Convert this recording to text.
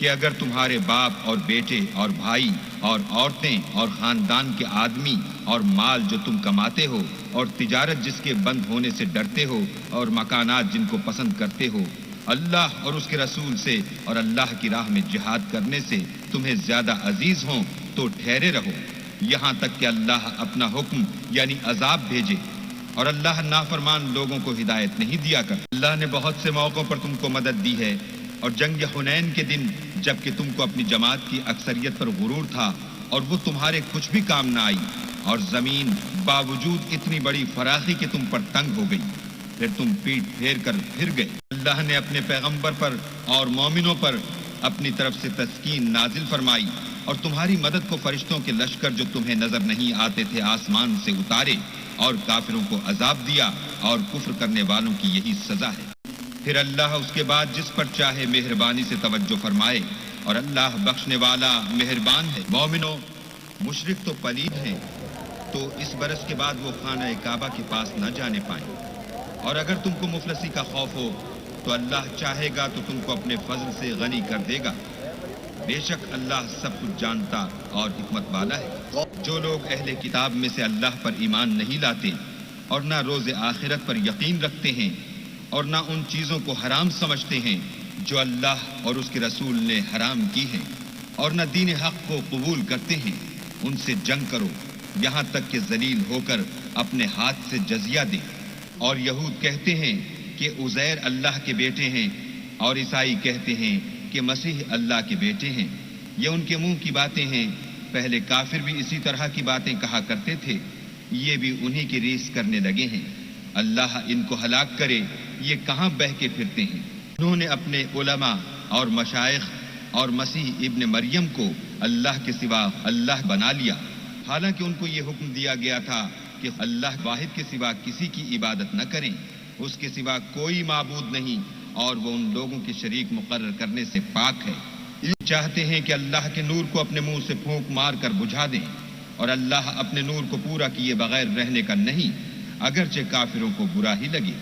کہ اگر تمہارے باپ اور بیٹے اور بھائی اور عورتیں اور خاندان کے آدمی اور مال جو تم کماتے ہو اور تجارت جس کے بند ہونے سے ڈرتے ہو اور مکانات جن کو پسند کرتے ہو اللہ اور اس کے رسول سے اور اللہ کی راہ میں جہاد کرنے سے تمہیں زیادہ عزیز ہوں تو ٹھہرے رہو یہاں تک کہ اللہ اپنا حکم یعنی عذاب بھیجے، اور اللہ نافرمان لوگوں کو ہدایت نہیں دیا کرتا۔ اللہ نے بہت سے موقعوں پر تم کو مدد دی ہے، اور جنگ حنین کے دن جب کہ تم کو اپنی جماعت کی اکثریت پر غرور تھا اور وہ تمہارے کچھ بھی کام نہ آئی، اور زمین باوجود اتنی بڑی فراخی کہ تم پر تنگ ہو گئی، پھر تم پیٹ پھیر کر پھر گئے۔ اللہ نے اپنے پیغمبر پر اور مومنوں پر اپنی طرف سے تسکین نازل فرمائی، اور تمہاری مدد کو فرشتوں کے لشکر جو تمہیں نظر نہیں آتے تھے آسمان سے اتارے، اور کافروں کو عذاب دیا، اور کفر کرنے والوں کی یہی سزا ہے۔ پھر اللہ اس کے بعد جس پر چاہے مہربانی سے توجہ فرمائے، اور اللہ بخشنے والا مہربان ہے۔ مومنو، مشرک تو پلید ہیں، تو اس برس کے بعد وہ خانہ کعبہ کے پاس نہ جانے پائیں، اور اگر تم کو مفلسی کا خوف ہو تو اللہ چاہے گا تو تم کو اپنے فضل سے غنی کر دے گا، بے شک اللہ سب کچھ جانتا اور حکمت والا ہے۔ جو لوگ اہل کتاب میں سے اللہ پر ایمان نہیں لاتے اور نہ روز آخرت پر یقین رکھتے ہیں اور نہ ان چیزوں کو حرام سمجھتے ہیں جو اللہ اور اس کے رسول نے حرام کی ہیں، اور نہ دین حق کو قبول کرتے ہیں، ان سے جنگ کرو یہاں تک کہ ذلیل ہو کر اپنے ہاتھ سے جزیہ دیں۔ اور یہود کہتے ہیں کہ عزیر اللہ کے بیٹے ہیں، اور عیسائی کہتے ہیں کہ مسیح اللہ کے بیٹے ہیں۔ یہ ان کے منہ کی باتیں ہیں، پہلے کافر بھی اسی طرح کی باتیں کہا کرتے تھے، یہ بھی انہی کی ریس کرنے لگے ہیں۔ اللہ ان کو ہلاک کرے، یہ کہاں بہہ کے پھرتے ہیں۔ انہوں نے اپنے علماء اور مشائخ اور مسیح ابن مریم کو اللہ کے سوا اللہ بنا لیا، حالانکہ ان کو یہ حکم دیا گیا تھا کہ اللہ واحد کے سوا کسی کی عبادت نہ کریں، اس کے سوا کوئی معبود نہیں، اور وہ ان لوگوں کے شریک مقرر کرنے سے پاک ہے۔ یہ چاہتے ہیں کہ اللہ کے نور کو اپنے منہ سے پھونک مار کر بجھا دیں، اور اللہ اپنے نور کو پورا کیے بغیر رہنے کا نہیں، اگرچہ کافروں کو برا ہی لگے۔